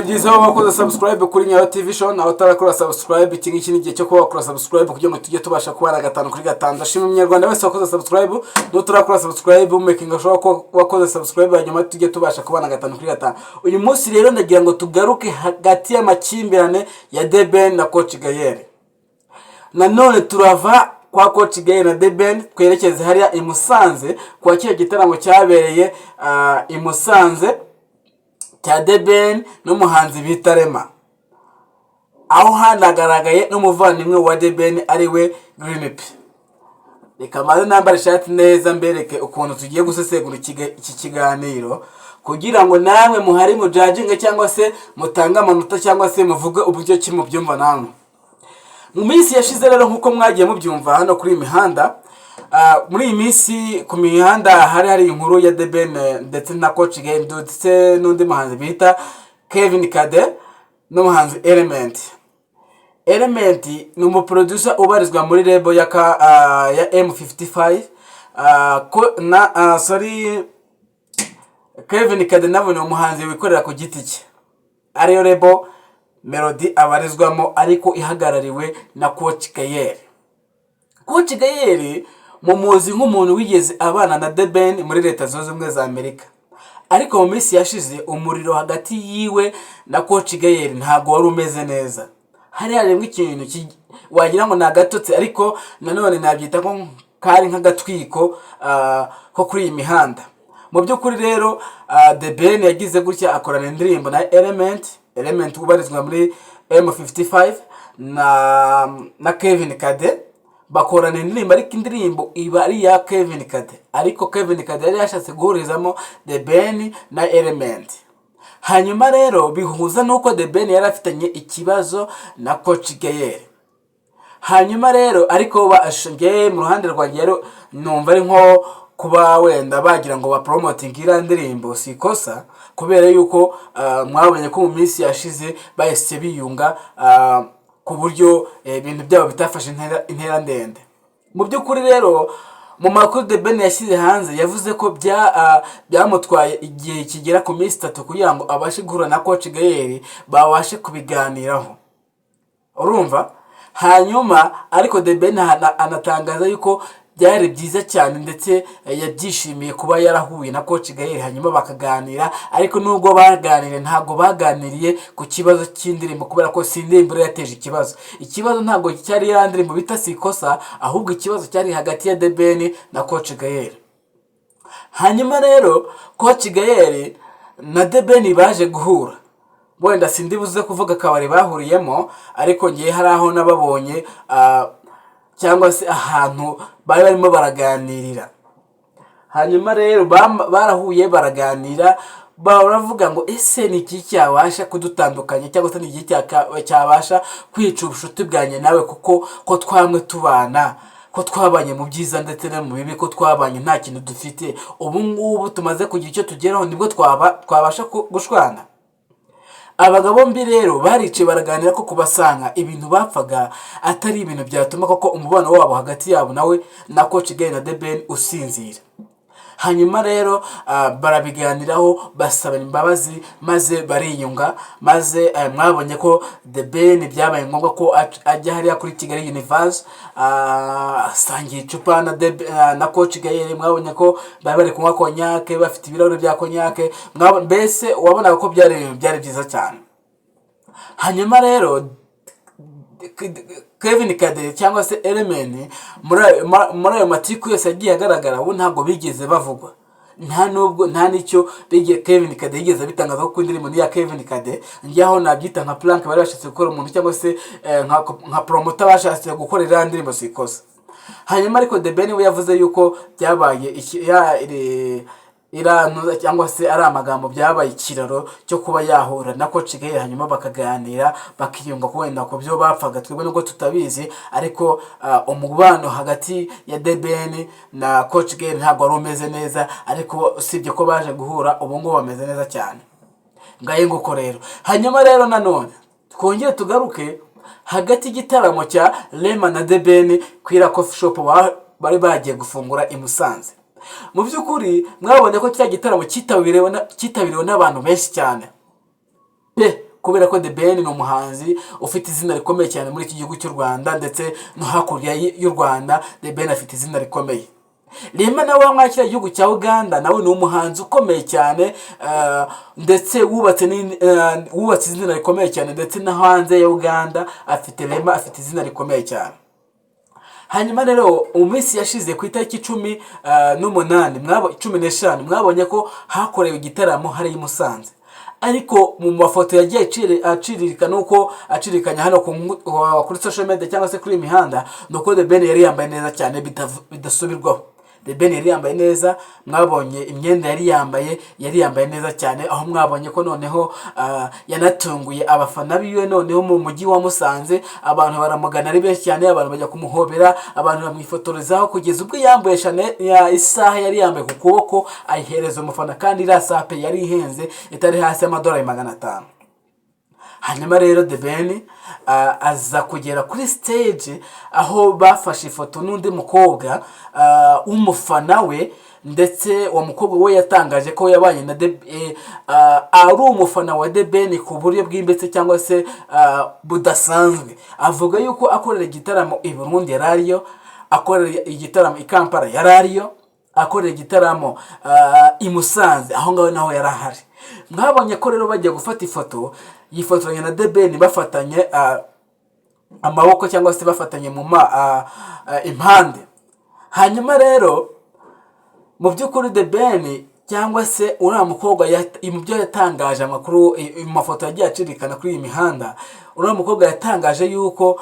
byiza aho wakoze subscribe kuri Nyayo TV show naho utarakora subscribe iki ngiki ni igihe cyo kuba wakora subscribe kugira ngo tujye tubasha kubana gatanu kuri gatanu. Ndashimira umunyarwanda wese wakoze subscribe n'utarakora subscribe making sure ko wakoze subscribe hanyuma tujye tubasha kubana gatanu kuri gatanu. Uyu munsi rero ndagira ngo tugaruke hagati y'amakimbirane ya The Ben na Coach Gael. Nanone turava kwa Coach Gael na The Ben twerekeze hariya i Musanze kwa kiyo gitaramo cyabereye i Musanze cya The Ben n'umuhanzi bita Rema, aho hanagaragaye n'umuvandimwe wa The Ben ariwe Green P. Reka maze nambara ishati neza mbereke ukuntu tugiye gusesegura iki kiganiro kugira ngo namwe muhari mu judging cyangwa se mutanga amanota cyangwa se muvuge uburyo ki mubyumva namwe. Mu minsi yashize rero nkuko mwagiye mubyumva hano kuri imihanda, muri iyi minsi ku mihanda hari inkuru ya The Ben ndetse na Coach Gael ndetse n'undi muhanzi bita Kevin Kade n'umuhanzi Element ni umuproducer ubarizwa muri label ya M55 Kevin Kade nabo ni umuhanzi wikorera ku giti cye, ariyo label Melody abarizwamo ariko ihagarariwe na Coach Gael. Coach Gael mumuzi nk'umuntu wigeze abana na The Ben muri Leta Zunze Ubumwe za Amerika, ariko mu minsi yashize umuriro hagati yiwe na Coach Gael ntago wari umeze neza. Hari haremwe ikintu wagira ngo nagatotse, ariko nanone nabyita ko kari nk'agatwiko ko kuri imihanda. Mu by'ukuri rero The Ben yagize gutya akorana indirimbo na Element ubarizwa muri M55 na Kevin Kade bakorana indirimbo, ariko indirimbo iba ari ya Kevin Kade, ariko Kevin Kade yari yashatse guhurizamo The Ben na Element. Hanyuma rero bihuza nuko The Ben yari afitanye ikibazo na Coach Gael. Hanyuma rero ariko bashingiye mu ruhande rwanjye rero numva ari nko kuba wenda bagira ngo ba promoting ira ndirimbo sikosa, kubera yuko mwabonye ko mu minsi yashize bahise biyunga ku buryo ibintu byabo bitafashe intera ndende. Mu by'ukuri rero mu makuru The Ben yashyize hanze yavuze ko byamutwaye igihe kigera ku minsi 3 kugira ngo abashe guhura na Coach Gael babashe kubiganiraho, urumva. Hanyuma ariko The Ben anatangaza yuko byari byiza cyane ndetse yabyishimiye kuba yarahuye na Coach Gael hanyuma bakaganira, ariko nubwo baganiriye ntago baganiriye ku kibazo cy'indirimbo kubera ko sindirimbo yateje ikibazo ntago cyari yandirimbo bita sikosa, ahubwo ikibazo cyari hagati ya The Ben na Coach Gael. Hanyuma rero Coach Gael na The Ben baje guhura, wenda sindibuze kuvuga akabari bahuriyemo, ariko ngiye hari aho nababonye cyangwa se ahantu bari barimo baraganirira. Hanyuma rero barahuye baraganira, baravuga ngo ese ni iki cyabasha kudutandukanya cyangwa se ni iki cyabasha kwica ubushuti bwanjye nawe, kuko ko twamwe tubana, ko twabanye mu byiza ndetse no mu bibi, ko twabanye nta kintu dufite, ubu ngubu tumaze kugira icyo tugeraho nibwo twabasha gushwana. Abagabo mbi rero barice baraganira ko kubasanga ibintu bapfaga atari ibintu byatuma koko umubano wabo hagati yabo nawe na Coach Gael na The Ben usinzira. Hanyuma rero barabiganiraho basaba imbabazi maze bariyunga, maze mwabonye ko The Ben byabaye ngombwa ko ajya hariya kuri Kigali Universe sangiye icupa na Coach Gael. Mwabonye ko bari kunywa konyake, bafite ibirahuri bya konyake, mbese wabonaga ko byari byiza cyane. Hanyuma rero Kevin Kade cyangwa se Element muri ayo matiku yose yagiye agaragara ubu ntabwo bigeze bavugwa, nta nicyo Kevin Kade yigeze bitangaza ko indirimbo ni ya Kevin Kade, ngiyaho nabyita nka plank bari bashatse gukora umuntu cyangwa se nka promoter bashatse gukorera indirimbo sikosa. Hanyuma ariko The Ben we yavuze yuko byabaye irantuza cyangwa se ari amagambo byabaye ikiraro cyo kuba yahura na Coach Gael hanyuma bakaganira bakiyunga ko wenda ko byo bapfaga twebwe nubwo tutabizi, ariko umubano hagati ya The Ben na Coach Gael ntabwo ari umeze neza, ariko usibye ko baje guhura ubu ngubu bameze neza cyane. Ngaye nguko rero. Hanyuma rero nanone twongere tugaruke hagati igitaramo cya Rema na The Ben kwira coffee shop bari bagiye gufungura i Musanze. Mu by'ukuri mwabonye ko cya gitaramo cyitabiriwe n'abantu benshi cyane. kubera ko The Ben ni umuhanzi ufite izina rikomeye cyane muri iki gihugu cy'u Rwanda ndetse no hakurya y'u Rwanda. The Ben afite izina rikomeye. Rema nawe mwakira igihugu cya Uganda, nawe ni umuhanzi ukomeye cyane ndetse wubatse izina rikomeye cyane ndetse no hanze ya Uganda Rema afite izina rikomeye cyane. Hanyuma rero mu minsi yashize ku itariki 18 mwabonye ko hakorewe igitaramo hari i Musanze, ariko mu mafoto yagiye acirikana uko acirikanya hano kuri social media cyangwa se kuri imihanda nuko The Ben yari yambaye neza cyane bidasubirwaho. The Ben yari yambaye neza, mwabonye imyenda yari yambaye neza cyane, aho mwabonye ko noneho yanatunguye abafana biwe noneho mu mujyi wa Musanze. Abantu baramugana ari benshi cyane, abantu bajya kumuhobera, abantu bamwifotorezaho kugeza ubwo yambaye isaha yari yambaye ku kuboko ayihereza umufana, kandi iriya saha pe yari ihenze itari hasi y'amadolari 500. Hanyuma rero The Ben aza kugera kuri stage aho bafashe ifoto n'undi mukobwa w'umufana we, ndetse uwo mukobwa we yatangaje ko yabanye na ari umufana wa The Ben ku buryo bwimbitse cyangwa se budasanzwe. Avuga yuko akorera igitaramo i Burundi yarariyo, akorera igitaramo i Kampala yarariyo, akorera igitaramo i Musanze aho ngaho naho yarahari. Mwabonye ko rero bajya gufata ifoto, yifotoranya na The Ben bafatanye amaboko cyangwa se bafatanye mu impande. Hanyuma rero mu by'ukuri The Ben cyangwa se uriya mukobwa mu byo yatangaje amakuru mu mafoto yagiye acirikana kuri iyi mihanda, uriya mukobwa yatangaje yuko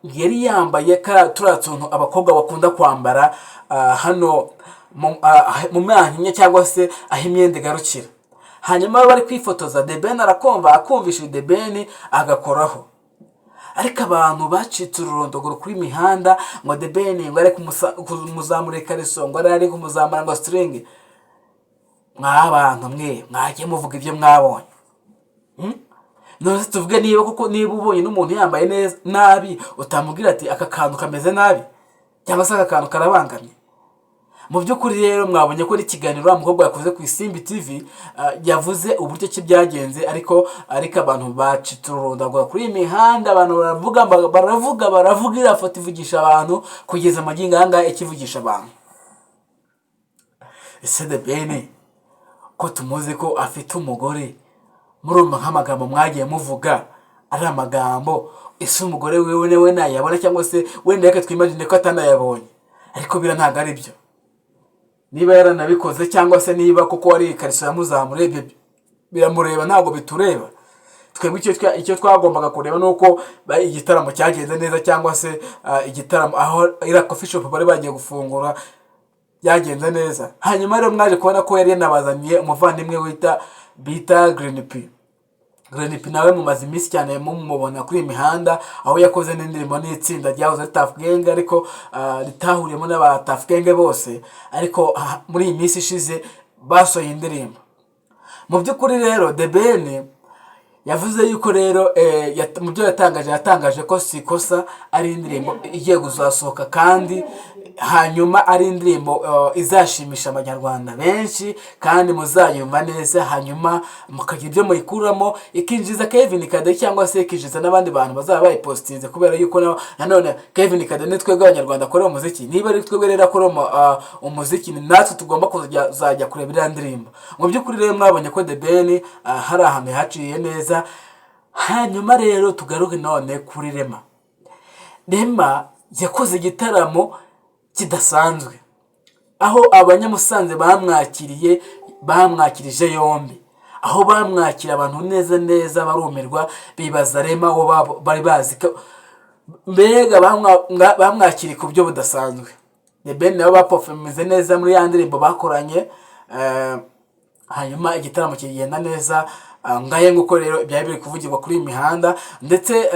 yari yambaye turiya tuntu abakobwa bakunda kwambara hano mu manyinya cyangwa se aho imyenda igarukira. Hanyuma bari kwifotoza, The Ben akumvisha The Ben agakoraho, ariko abantu bacitse ururondogoro kuri imihanda ngo The Ben ngo ari kumuzamura ikariso, ngo ari kumuzamura ngo string. Mw'abantu mwagiye muvuga ibyo mwabonye. None tuvuge niba kuko niba ubonye n'umuntu yambaye neza nabi utamubwira ati aka kantu kameze nabi cyangwa se aka kantu karabangamye. Mu by'ukuri rero mwabonye ko n'ikiganiro umukobwa yakoze ku Isimbi TV yavuze uburyo ki byagenze, ariko abantu bacitse ururondogoro kuri imihanda. Abantu baravuga iriya foto ivugisha abantu kugeza amagingo aya ngaya ikivugisha abantu. Ese The Ben ko tumuzi ko afite umugore, murumva nk'amagambo mwagiye muvuga ari amagambo, ese umugore we nayabona cyangwa se wenda reka twimagine ko atanayabonye, ariko bira ntago ari byo. Niba yaranabikoze cyangwa se niba kuko wari ikariso yamuzamurebye biramureba, ntabwo bitureba twebwe. Icyo twagombaga kureba nuko igitaramo cyagenze neza cyangwa se igitaramo aho ira coffee shop bari bagiye gufungura byagenze neza. Hanyuma rero mwaje kubona ko yari yanabazaniye umuvandimwe bita Green P. nawe mumaze iminsi cyane mumubona kuri imihanda, aho yakoze n'indirimbo n'itsinda ryahoze ari Tuff Gang, ariko ritahuriyemo n'aba Tuff Gang bose, ariko muri iyi minsi ishize basohoye indirimbo. Mu by'ukuri rero The Ben yavuze yuko rero mu byo yatangaje ko Sikosa ari indirimbo igiye kuzasohoka, kandi hanyuma ari indirimbo izashimisha abanyarwanda benshi kandi muzayumva neza, hanyuma mukagira ibyo muyikuramo, ikinjiza Kevin Kade cyangwa se ikinjiza n'abandi bantu bazaba bayipostinze, kubera yuko nanone Kevin Kade ni twebwe abanyarwanda akora umuziki. Niba ari twebwe rero akora umuziki, natwe tugomba kuzajya kureba iriya ndirimbo. Mu by'ukuri rero mwabonye ko The Ben hari ahantu haciye neza. Hanyuma rero tugaruke none kuri Rema yakoze igitaramo kidasanzwe, aho abanyamusanze bamwakirije yombi, aho bamwakira abantu neza barumirwa, bibaza Rema wo bari bazi ko mbega bamwakiriye ku byo budasanzwe. The Ben nabo baperformize neza muri ya ndirimbo bakoranye, hanyuma igitaramo kigenda neza. Ngaye nguko rero byari biri kuvugirwa kuri imihanda, ndetse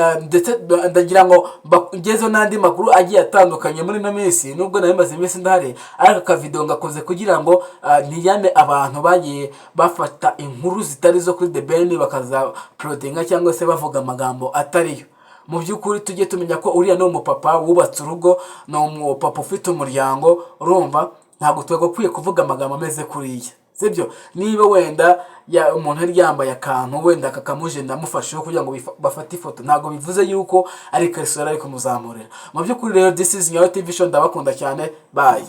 ndagira ngo ngezo n'andi makuru agiye atandukanye muri no minsi, nubwo nayo maze iminsi ndahari, ariko ka video ngakoze kugira ngo niyame abantu bagiye bafata inkuru zitari zo kuri The Ben bakaza prodinga cyangwa se bavuga amagambo atariyo. Mu by'ukuri tujye tumenya ko uriya no umupapa wubatse urugo, no umupapa ufite umuryango, urumva ntabwo twego kwiye kuvuga amagambo ameze kuriya, sibyo. Niba wenda umuntu yari yambaye akantu wenda kakamuje ndamufasheho kugira ngo bafate ifoto, ntabwo bivuze yuko ari ikariso ari kumuzamurira. Mu by'ukuri rero this is Nyayo TV show, ndabakunda cyane, bye.